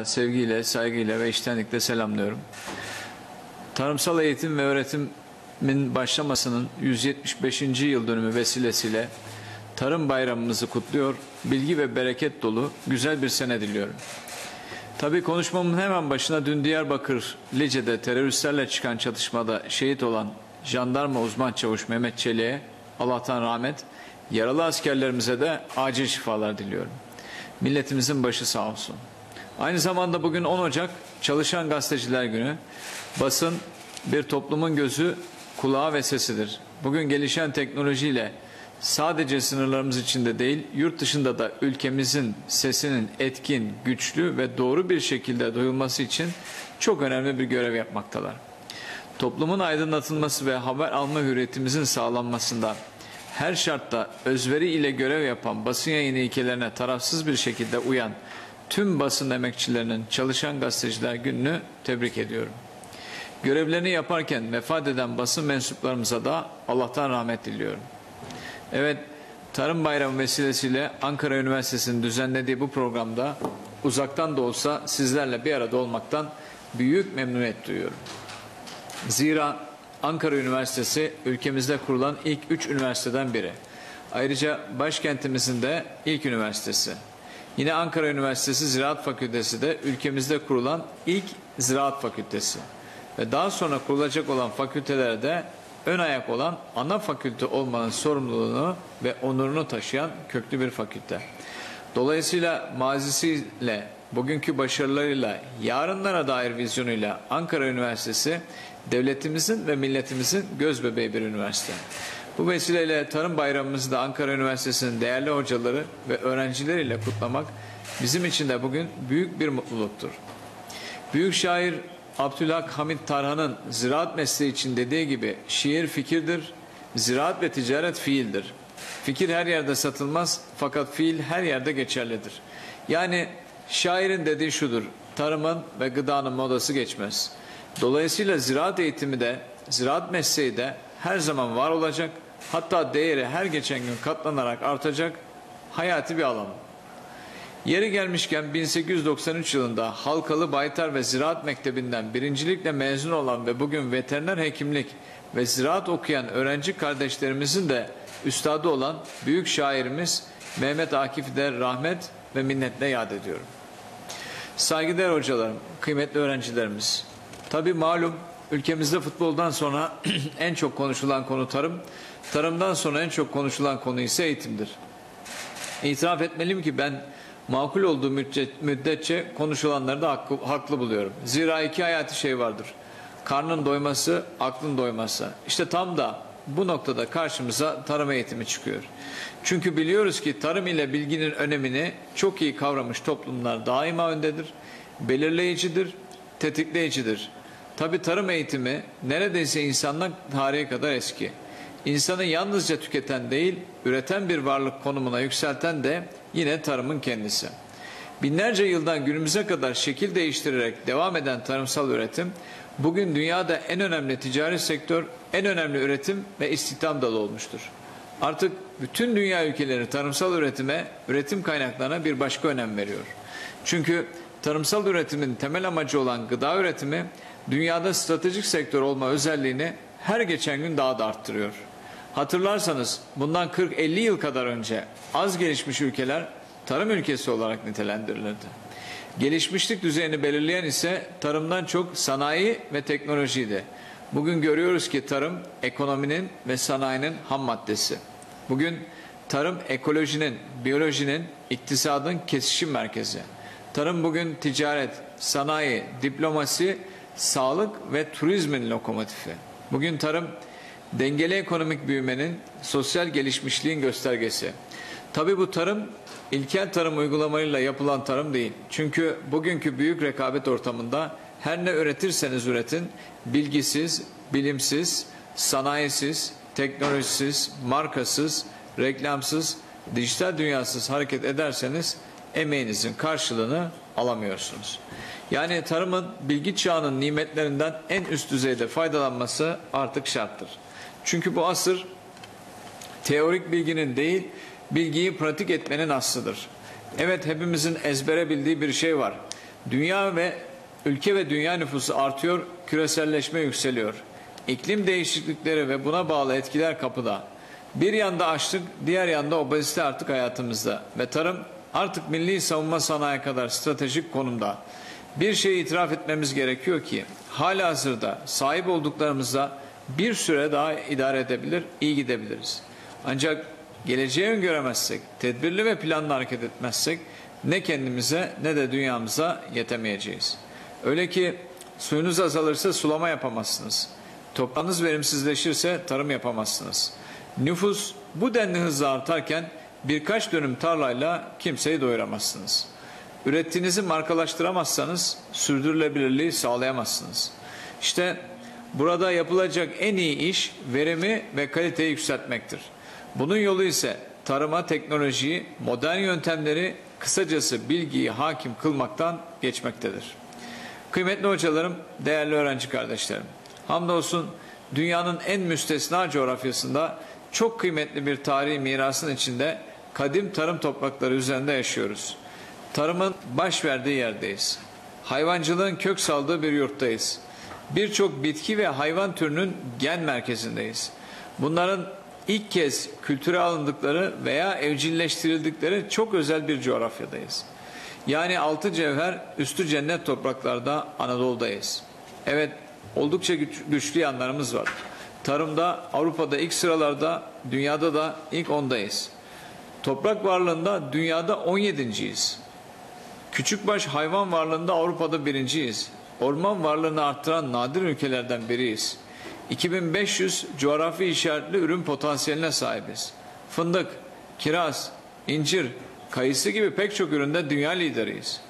Sevgiyle, saygıyla ve içtenlikle selamlıyorum. Tarımsal eğitim ve öğretimin başlamasının 175. yıl dönümü vesilesiyle Tarım Bayramımızı kutluyor, bilgi ve bereket dolu güzel bir sene diliyorum. Tabii konuşmamın hemen başına dün Diyarbakır Lice'de teröristlerle çıkan çatışmada şehit olan jandarma uzman çavuş Mehmet Çelik'e Allah'tan rahmet, yaralı askerlerimize de acil şifalar diliyorum. Milletimizin başı sağ olsun. Aynı zamanda bugün 10 Ocak Çalışan Gazeteciler Günü. Basın bir toplumun gözü, kulağı ve sesidir. Bugün gelişen teknolojiyle sadece sınırlarımız içinde değil, yurt dışında da ülkemizin sesinin etkin, güçlü ve doğru bir şekilde duyulması için çok önemli bir görev yapmaktalar. Toplumun aydınlatılması ve haber alma hürriyetimizin sağlanmasında her şartta özveri ile görev yapan basın yayını ilkelerine tarafsız bir şekilde uyan tüm basın emekçilerinin Çalışan Gazeteciler Günü'nü tebrik ediyorum. Görevlerini yaparken vefat eden basın mensuplarımıza da Allah'tan rahmet diliyorum. Evet, Tarım Bayramı vesilesiyle Ankara Üniversitesi'nin düzenlediği bu programda uzaktan da olsa sizlerle bir arada olmaktan büyük memnuniyet duyuyorum. Zira Ankara Üniversitesi ülkemizde kurulan ilk 3 üniversiteden biri. Ayrıca başkentimizin de ilk üniversitesi. Yine Ankara Üniversitesi Ziraat Fakültesi de ülkemizde kurulan ilk ziraat fakültesi. Ve daha sonra kurulacak olan fakültelerde ön ayak olan ana fakülte olmanın sorumluluğunu ve onurunu taşıyan köklü bir fakülte. Dolayısıyla mazisiyle, bugünkü başarılarıyla, yarınlara dair vizyonuyla Ankara Üniversitesi devletimizin ve milletimizin gözbebeği bir üniversite. Bu vesileyle Tarım Bayramımızı da Ankara Üniversitesi'nin değerli hocaları ve öğrencileriyle kutlamak bizim için de bugün büyük bir mutluluktur. Büyük şair Abdülhak Hamit Tarhan'ın ziraat mesleği için dediği gibi şiir fikirdir, ziraat ve ticaret fiildir. Fikir her yerde satılmaz fakat fiil her yerde geçerlidir. Yani şairin dediği şudur: tarımın ve gıdanın modası geçmez. Dolayısıyla ziraat eğitimi de, ziraat mesleği de her zaman var olacak, hatta değeri her geçen gün katlanarak artacak hayati bir alan. Yeri gelmişken 1893 yılında Halkalı Baytar ve Ziraat Mektebi'nden birincilikle mezun olan ve bugün veteriner hekimlik ve ziraat okuyan öğrenci kardeşlerimizin de üstadı olan büyük şairimiz Mehmet Akif'i de rahmet ve minnetle yad ediyorum. Saygıdeğer hocalarım, kıymetli öğrencilerimiz, tabii malum ülkemizde futboldan sonra en çok konuşulan konu tarım, tarımdan sonra en çok konuşulan konu ise eğitimdir. İtiraf etmeliyim ki ben makul olduğu müddetçe konuşulanları da haklı buluyorum. Zira iki hayati şey vardır: karnın doyması, aklın doyması. İşte tam da bu noktada karşımıza tarım eğitimi çıkıyor. Çünkü biliyoruz ki tarım ile bilginin önemini çok iyi kavramış toplumlar daima öndedir, belirleyicidir, tetikleyicidir. Tabii tarım eğitimi neredeyse insanlık tarihi kadar eski. İnsanı yalnızca tüketen değil, üreten bir varlık konumuna yükselten de yine tarımın kendisi. Binlerce yıldan günümüze kadar şekil değiştirerek devam eden tarımsal üretim, bugün dünyada en önemli ticari sektör, en önemli üretim ve istihdam dalı olmuştur. Artık bütün dünya ülkeleri tarımsal üretime, üretim kaynaklarına bir başka önem veriyor. Çünkü tarımsal üretimin temel amacı olan gıda üretimi, dünyada stratejik sektör olma özelliğini her geçen gün daha da arttırıyor. Hatırlarsanız bundan 40-50 yıl kadar önce az gelişmiş ülkeler tarım ülkesi olarak nitelendirilirdi. Gelişmişlik düzeyini belirleyen ise tarımdan çok sanayi ve teknolojiydi. Bugün görüyoruz ki tarım ekonominin ve sanayinin ham maddesi. Bugün tarım ekolojinin, biyolojinin, iktisadın kesişim merkezi. Tarım bugün ticaret, sanayi, diplomasi, sağlık ve turizmin lokomotifi. Bugün tarım dengeli ekonomik büyümenin, sosyal gelişmişliğin göstergesi. Tabii bu tarım ilkel tarım uygulamalarıyla yapılan tarım değil. Çünkü bugünkü büyük rekabet ortamında her ne üretirseniz üretin, bilgisiz, bilimsiz, sanayisiz, teknolojisiz, markasız, reklamsız, dijital dünyasız hareket ederseniz emeğinizin karşılığını alamıyorsunuz. Yani tarımın bilgi çağının nimetlerinden en üst düzeyde faydalanması artık şarttır. Çünkü bu asır teorik bilginin değil, bilgiyi pratik etmenin asrıdır. Evet, hepimizin ezbere bildiği bir şey var. Ülke ve dünya nüfusu artıyor, küreselleşme yükseliyor. İklim değişiklikleri ve buna bağlı etkiler kapıda. Bir yanda açlık, diğer yanda obezite artık hayatımızda ve tarım artık milli savunma sanayi kadar stratejik konumda. Bir şeyi itiraf etmemiz gerekiyor ki halihazırda sahip olduklarımızla bir süre daha idare edebilir, iyi gidebiliriz. Ancak geleceği öngöremezsek, tedbirli ve planlı hareket etmezsek ne kendimize ne de dünyamıza yetemeyeceğiz. Öyle ki suyunuz azalırsa sulama yapamazsınız. Toprağınız verimsizleşirse tarım yapamazsınız. Nüfus bu denli hızla artarken birkaç dönüm tarlayla kimseyi doyuramazsınız. Ürettiğinizi markalaştıramazsanız sürdürülebilirliği sağlayamazsınız. İşte burada yapılacak en iyi iş verimi ve kaliteyi yükseltmektir. Bunun yolu ise tarıma teknolojiyi, modern yöntemleri, kısacası bilgiyi hakim kılmaktan geçmektedir. Kıymetli hocalarım, değerli öğrenci kardeşlerim, hamdolsun dünyanın en müstesna coğrafyasında çok kıymetli bir tarihi mirasın içinde kadim tarım toprakları üzerinde yaşıyoruz. Tarımın baş verdiği yerdeyiz. Hayvancılığın kök saldığı bir yurttayız. Birçok bitki ve hayvan türünün gen merkezindeyiz. Bunların ilk kez kültüre alındıkları veya evcilleştirildikleri çok özel bir coğrafyadayız. Yani altı cevher, üstü cennet topraklarda Anadolu'dayız. Evet, oldukça güçlü yanlarımız var. Tarımda Avrupa'da ilk sıralarda, dünyada da ilk 10'dayız. Toprak varlığında dünyada 17.yiz. Küçükbaş hayvan varlığında Avrupa'da 1.yiz. Orman varlığını arttıran nadir ülkelerden biriyiz. 2500 coğrafi işaretli ürün potansiyeline sahibiz. Fındık, kiraz, incir, kayısı gibi pek çok üründe dünya lideriyiz.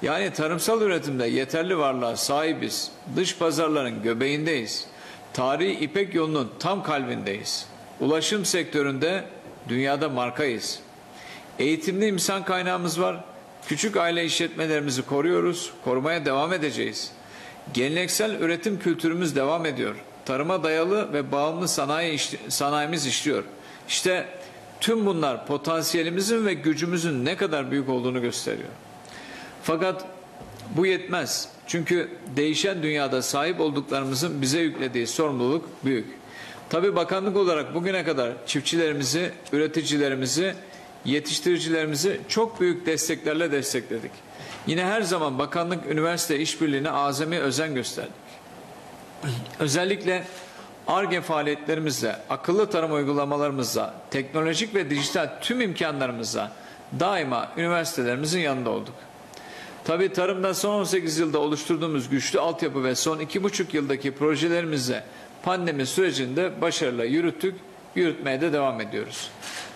Yani tarımsal üretimde yeterli varlığa sahibiz. Dış pazarların göbeğindeyiz. Tarihi İpek yolunun tam kalbindeyiz. Ulaşım sektöründe dünyada markayız. Eğitimli insan kaynağımız var. Küçük aile işletmelerimizi koruyoruz, korumaya devam edeceğiz. Geleneksel üretim kültürümüz devam ediyor. Tarıma dayalı ve bağımlı sanayimiz işliyor. İşte tüm bunlar potansiyelimizin ve gücümüzün ne kadar büyük olduğunu gösteriyor. Fakat bu yetmez. Çünkü değişen dünyada sahip olduklarımızın bize yüklediği sorumluluk büyük. Tabii bakanlık olarak bugüne kadar çiftçilerimizi, üreticilerimizi, yetiştiricilerimizi çok büyük desteklerle destekledik. Yine her zaman bakanlık üniversite işbirliğine azami özen gösterdik. Özellikle Ar-Ge faaliyetlerimizle, akıllı tarım uygulamalarımızla, teknolojik ve dijital tüm imkanlarımızla daima üniversitelerimizin yanında olduk. Tabii tarımda son 18 yılda oluşturduğumuz güçlü altyapı ve son 2,5 yıldaki projelerimizle pandemi sürecinde başarıyla yürütmeye de devam ediyoruz.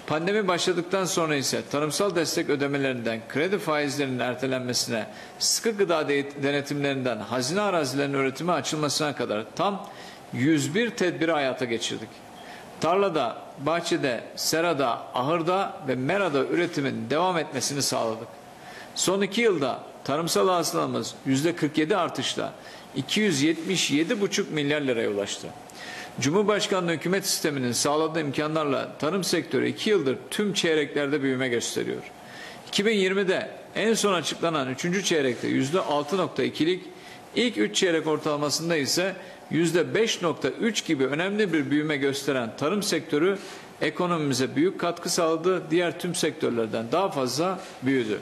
Pandemi başladıktan sonra ise tarımsal destek ödemelerinden kredi faizlerinin ertelenmesine, sıkı gıda denetimlerinden hazine arazilerinin üretime açılmasına kadar tam 101 tedbiri hayata geçirdik. Tarlada, bahçede, serada, ahırda ve merada üretimin devam etmesini sağladık. Son 2 yılda tarımsal hasılamız %47 artışla 277,5 milyar liraya ulaştı. Cumhurbaşkanlığı hükümet sisteminin sağladığı imkanlarla tarım sektörü 2 yıldır tüm çeyreklerde büyüme gösteriyor. 2020'de en son açıklanan 3. çeyrekte %6,2'lik, ilk 3 çeyrek ortalamasında ise %5,3 gibi önemli bir büyüme gösteren tarım sektörü ekonomimize büyük katkı sağladı, diğer tüm sektörlerden daha fazla büyüdü.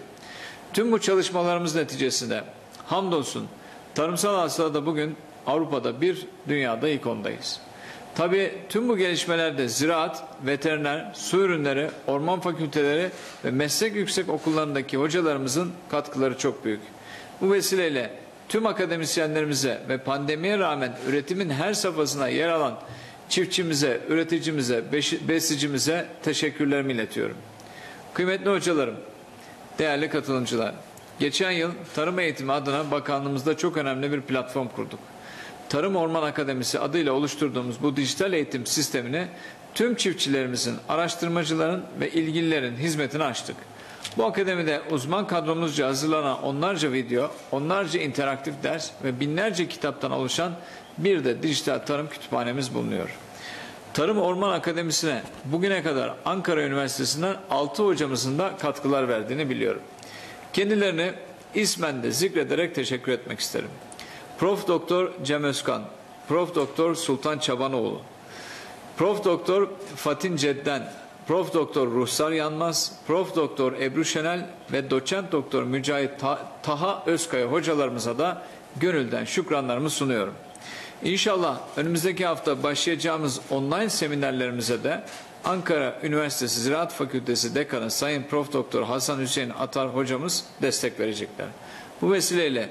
Tüm bu çalışmalarımız neticesinde hamdolsun tarımsal hasılada bugün Avrupa'da 1, dünyada ilk 10'dayız. Tabii tüm bu gelişmelerde ziraat, veteriner, su ürünleri, orman fakülteleri ve meslek yüksek okullarındaki hocalarımızın katkıları çok büyük. Bu vesileyle tüm akademisyenlerimize ve pandemiye rağmen üretimin her safhasına yer alan çiftçimize, üreticimize, besicimize teşekkürlerimi iletiyorum. Kıymetli hocalarım, değerli katılımcılar, geçen yıl tarım eğitimi adına bakanlığımızda çok önemli bir platform kurduk. Tarım Orman Akademisi adıyla oluşturduğumuz bu dijital eğitim sistemini tüm çiftçilerimizin, araştırmacıların ve ilgililerin hizmetine açtık. Bu akademide uzman kadromuzca hazırlanan onlarca video, onlarca interaktif ders ve binlerce kitaptan oluşan bir de dijital tarım kütüphanemiz bulunuyor. Tarım Orman Akademisi'ne bugüne kadar Ankara Üniversitesi'nden 6 hocamızın da katkılar verdiğini biliyorum. Kendilerini ismen de zikrederek teşekkür etmek isterim. Prof. Doktor Cem Özkan, Prof. Doktor Sultan Çabanoğlu, Prof. Doktor Fatin Cedden, Prof. Doktor Ruhsar Yanmaz, Prof. Doktor Ebru Şenel ve Doçent Doktor Mücahit Taha Özkaya hocalarımıza da gönülden şükranlarımı sunuyorum. İnşallah önümüzdeki hafta başlayacağımız online seminerlerimize de Ankara Üniversitesi Ziraat Fakültesi Dekanı Sayın Prof. Doktor Hasan Hüseyin Atar hocamız destek verecekler. Bu vesileyle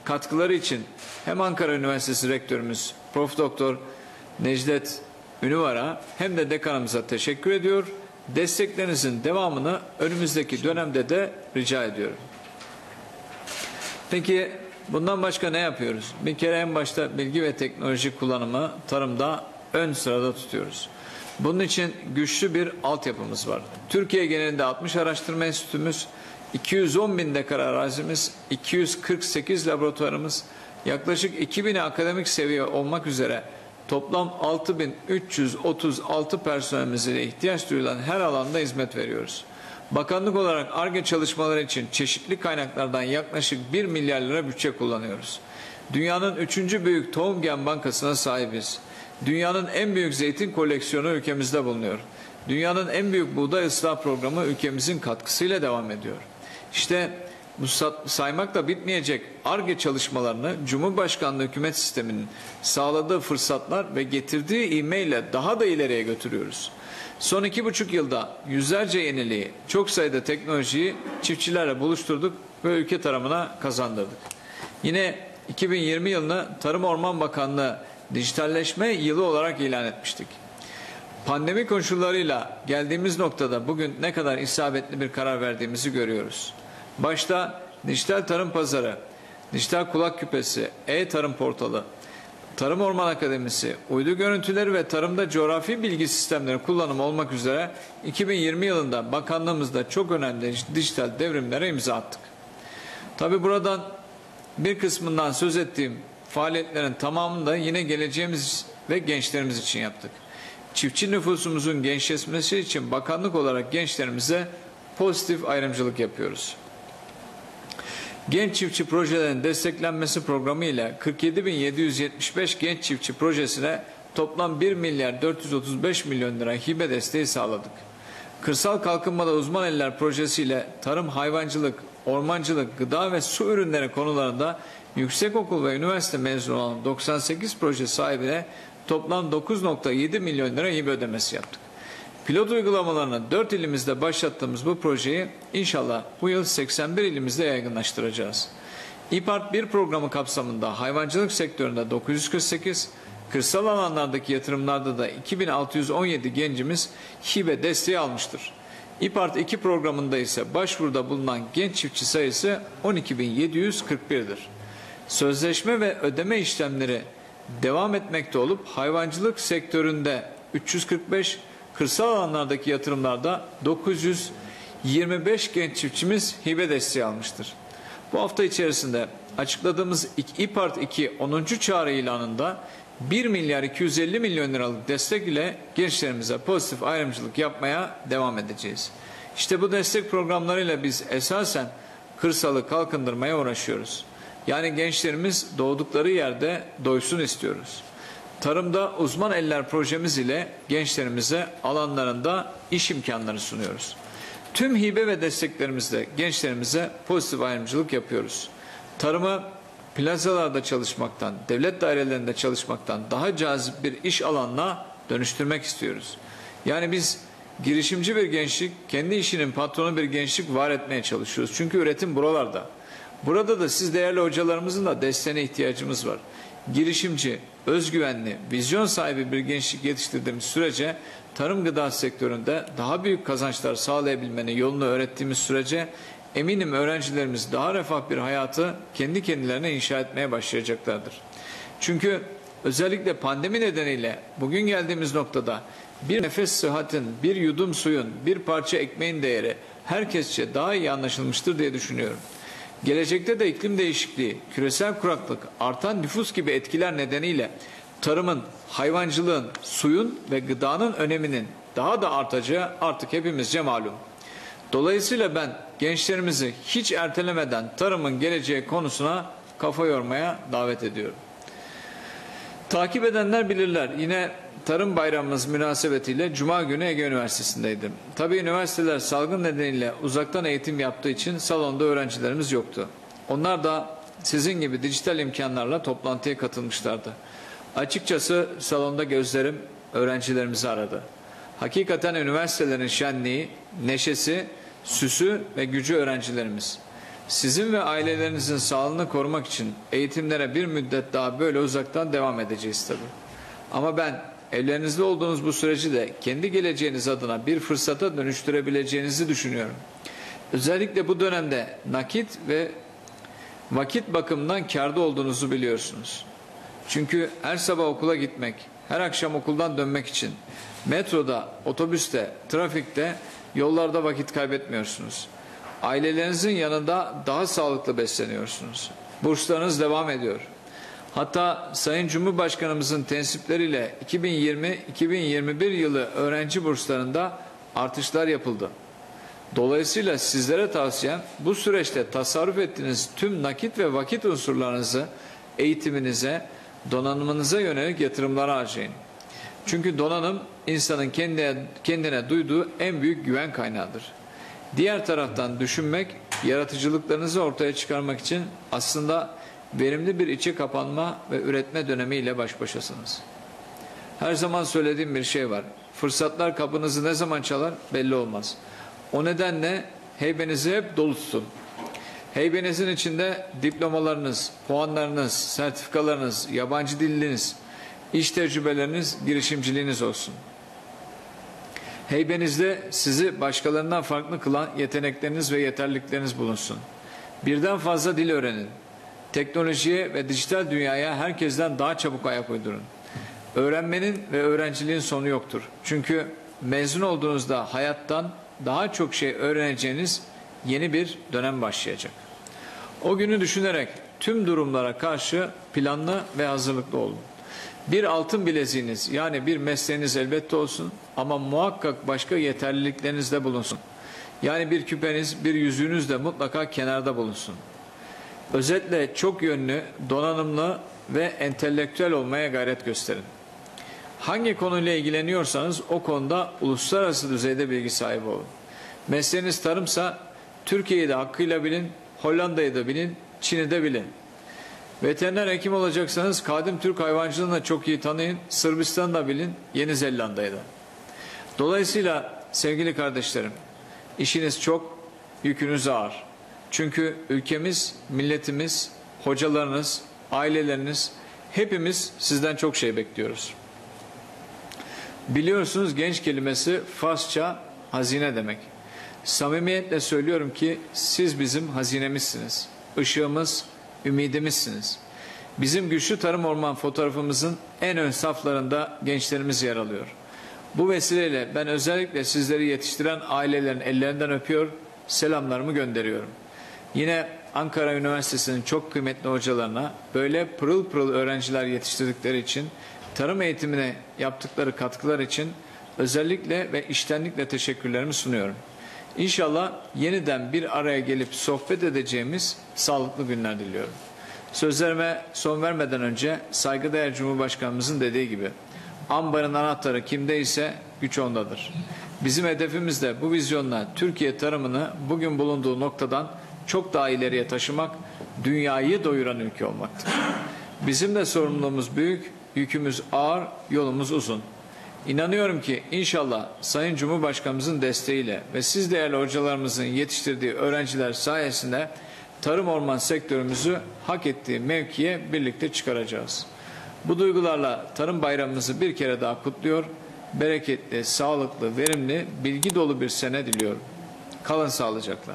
katkıları için hem Ankara Üniversitesi Rektörümüz Prof. Doktor Necdet Ünüvar'a hem de dekanımıza teşekkür ediyor. Desteklerinizin devamını önümüzdeki dönemde de rica ediyorum. Peki bundan başka ne yapıyoruz? Bir kere en başta bilgi ve teknoloji kullanımı tarımda ön sırada tutuyoruz. Bunun için güçlü bir altyapımız var. Türkiye genelinde 60 araştırma enstitümüz, 210 bin dekar arazimiz, 248 laboratuvarımız, yaklaşık 2000'e akademik seviye olmak üzere toplam 6336 personelimize ihtiyaç duyulan her alanda hizmet veriyoruz. Bakanlık olarak Ar-Ge çalışmaları için çeşitli kaynaklardan yaklaşık 1 milyar lira bütçe kullanıyoruz. Dünyanın 3. büyük tohum gen bankasına sahibiz. Dünyanın en büyük zeytin koleksiyonu ülkemizde bulunuyor. Dünyanın en büyük buğday ıslah programı ülkemizin katkısıyla devam ediyor. İşte bu saymakla bitmeyecek Ar-Ge çalışmalarını Cumhurbaşkanlığı hükümet sisteminin sağladığı fırsatlar ve getirdiği ivmeyle daha da ileriye götürüyoruz. Son 2,5 yılda yüzlerce yeniliği, çok sayıda teknolojiyi çiftçilerle buluşturduk ve ülke tarımına kazandırdık. Yine 2020 yılını Tarım Orman Bakanlığı dijitalleşme yılı olarak ilan etmiştik. Pandemi koşullarıyla geldiğimiz noktada bugün ne kadar isabetli bir karar verdiğimizi görüyoruz. Başta dijital tarım pazarı, dijital kulak küpesi, e-tarım portalı, Tarım Orman Akademisi, uydu görüntüleri ve tarımda coğrafi bilgi sistemleri kullanımı olmak üzere 2020 yılında bakanlığımızda çok önemli dijital devrimlere imza attık. Tabi buradan bir kısmından söz ettiğim faaliyetlerin tamamını da yine geleceğimiz ve gençlerimiz için yaptık. Çiftçi nüfusumuzun gençleşmesi için bakanlık olarak gençlerimize pozitif ayrımcılık yapıyoruz. Genç çiftçi projelerinin desteklenmesi programı ile 47.775 genç çiftçi projesine toplam 1 milyar 435 milyon lira hibe desteği sağladık. Kırsal kalkınmada uzman eller projesiyle tarım, hayvancılık, ormancılık, gıda ve su ürünleri konularında yüksekokul ve üniversite mezunu olan 98 proje sahibine toplam 9,7 milyon lira hibe ödemesi yaptık. Pilot uygulamalarını 4 ilimizde başlattığımız bu projeyi inşallah bu yıl 81 ilimizde yaygınlaştıracağız. İPART 1 programı kapsamında hayvancılık sektöründe 948, kırsal alanlardaki yatırımlarda da 2617 gencimiz hibe desteği almıştır. İPART 2 programında ise başvuruda bulunan genç çiftçi sayısı 12.741'dir. Sözleşme ve ödeme işlemleri devam etmekte olup hayvancılık sektöründe 345, kırsal alanlardaki yatırımlarda 925 genç çiftçimiz hibe desteği almıştır. Bu hafta içerisinde açıkladığımız İPART 2 10. çağrı ilanında 1 milyar 250 milyon liralık destek ile gençlerimize pozitif ayrımcılık yapmaya devam edeceğiz. İşte bu destek programlarıyla biz esasen kırsalı kalkındırmaya uğraşıyoruz. Yani gençlerimiz doğdukları yerde doysun istiyoruz. Tarımda uzman eller projemiz ile gençlerimize alanlarında iş imkanları sunuyoruz. Tüm hibe ve desteklerimizle gençlerimize pozitif ayrımcılık yapıyoruz. Tarımı plazalarda çalışmaktan, devlet dairelerinde çalışmaktan daha cazip bir iş alanına dönüştürmek istiyoruz. Yani biz girişimci bir gençlik, kendi işinin patronu bir gençlik var etmeye çalışıyoruz. Çünkü üretim buralarda. Burada da siz değerli hocalarımızın da desteğine ihtiyacımız var. Girişimci, özgüvenli, vizyon sahibi bir gençlik yetiştirdiğimiz sürece tarım gıda sektöründe daha büyük kazançlar sağlayabilmenin yolunu öğrettiğimiz sürece eminim öğrencilerimiz daha refah bir hayatı kendi kendilerine inşa etmeye başlayacaklardır. Çünkü özellikle pandemi nedeniyle bugün geldiğimiz noktada bir nefes sıhhatin, bir yudum suyun, bir parça ekmeğin değeri herkesçe daha iyi anlaşılmıştır diye düşünüyorum. Gelecekte de iklim değişikliği, küresel kuraklık, artan nüfus gibi etkiler nedeniyle tarımın, hayvancılığın, suyun ve gıdanın öneminin daha da artacağı artık hepimizce malum. Dolayısıyla ben gençlerimizi hiç ertelemeden tarımın geleceği konusuna kafa yormaya davet ediyorum. Takip edenler bilirler. Yine Tarım Bayramımız münasebetiyle Cuma günü Ege Üniversitesi'ndeydim. Tabii üniversiteler salgın nedeniyle uzaktan eğitim yaptığı için salonda öğrencilerimiz yoktu. Onlar da sizin gibi dijital imkanlarla toplantıya katılmışlardı. Açıkçası salonda gözlerim öğrencilerimizi aradı. Hakikaten üniversitelerin şenliği, neşesi, süsü ve gücü öğrencilerimiz. Sizin ve ailelerinizin sağlığını korumak için eğitimlere bir müddet daha böyle uzaktan devam edeceğiz tabii. Ama ben evlerinizde olduğunuz bu süreci de kendi geleceğiniz adına bir fırsata dönüştürebileceğinizi düşünüyorum. Özellikle bu dönemde nakit ve vakit bakımından kârda olduğunuzu biliyorsunuz. Çünkü her sabah okula gitmek, her akşam okuldan dönmek için metroda, otobüste, trafikte, yollarda vakit kaybetmiyorsunuz. Ailelerinizin yanında daha sağlıklı besleniyorsunuz. Burslarınız devam ediyor. Hatta Sayın Cumhurbaşkanımızın tensipleriyle 2020-2021 yılı öğrenci burslarında artışlar yapıldı. Dolayısıyla sizlere tavsiyem bu süreçte tasarruf ettiğiniz tüm nakit ve vakit unsurlarınızı eğitiminize, donanımınıza yönelik yatırımlara harcayın. Çünkü donanım insanın kendine duyduğu en büyük güven kaynağıdır. Diğer taraftan düşünmek, yaratıcılıklarınızı ortaya çıkarmak için aslında verimli bir içe kapanma ve üretme dönemiyle baş başasınız. Her zaman söylediğim bir şey var. Fırsatlar kapınızı ne zaman çalar belli olmaz. O nedenle heybenizi hep dolu tutun. Heybenizin içinde diplomalarınız, puanlarınız, sertifikalarınız, yabancı diliniz, iş tecrübeleriniz, girişimciliğiniz olsun. Heybenizde sizi başkalarından farklı kılan yetenekleriniz ve yeterlilikleriniz bulunsun. Birden fazla dil öğrenin. Teknolojiye ve dijital dünyaya herkesten daha çabuk ayak uydurun. Öğrenmenin ve öğrenciliğin sonu yoktur. Çünkü mezun olduğunuzda hayattan daha çok şey öğreneceğiniz yeni bir dönem başlayacak. O günü düşünerek tüm durumlara karşı planlı ve hazırlıklı olun. Bir altın bileziğiniz yani bir mesleğiniz elbette olsun ama muhakkak başka yeterlilikleriniz de bulunsun. Yani bir küpeniz, bir yüzüğünüz de mutlaka kenarda bulunsun. Özetle çok yönlü, donanımlı ve entelektüel olmaya gayret gösterin. Hangi konuyla ilgileniyorsanız o konuda uluslararası düzeyde bilgi sahibi olun. Mesleğiniz tarımsa Türkiye'yi de hakkıyla bilin, Hollanda'yı da bilin, Çin'i de bilin. Veteriner hekim olacaksanız kadim Türk hayvancılığını da çok iyi tanıyın, Sırbistan'ı da bilin, Yeni Zelanda'yı da. Dolayısıyla sevgili kardeşlerim, işiniz çok, yükünüz ağır. Çünkü ülkemiz, milletimiz, hocalarınız, aileleriniz, hepimiz sizden çok şey bekliyoruz. Biliyorsunuz genç kelimesi Farsça hazine demek. Samimiyetle söylüyorum ki siz bizim hazinemizsiniz. Işığımız, ümidimizsiniz. Bizim güçlü tarım orman fotoğrafımızın en ön saflarında gençlerimiz yer alıyor. Bu vesileyle ben özellikle sizleri yetiştiren ailelerin ellerinden öpüyor, selamlarımı gönderiyorum. Yine Ankara Üniversitesi'nin çok kıymetli hocalarına böyle pırıl pırıl öğrenciler yetiştirdikleri için, tarım eğitimine yaptıkları katkılar için özellikle ve içtenlikle teşekkürlerimi sunuyorum. İnşallah yeniden bir araya gelip sohbet edeceğimiz sağlıklı günler diliyorum. Sözlerime son vermeden önce saygıdeğer Cumhurbaşkanımızın dediği gibi ambarın anahtarı kimde ise güç ondadır. Bizim hedefimiz de bu vizyonla Türkiye tarımını bugün bulunduğu noktadan çok daha ileriye taşımak, dünyayı doyuran ülke olmaktır. Bizim de sorumluluğumuz büyük, yükümüz ağır, yolumuz uzun. İnanıyorum ki inşallah Sayın Cumhurbaşkanımızın desteğiyle ve siz değerli hocalarımızın yetiştirdiği öğrenciler sayesinde tarım orman sektörümüzü hak ettiği mevkiye birlikte çıkaracağız. Bu duygularla Tarım Bayramımızı bir kere daha kutluyor, bereketli, sağlıklı, verimli, bilgi dolu bir sene diliyorum. Kalın sağlıcakla.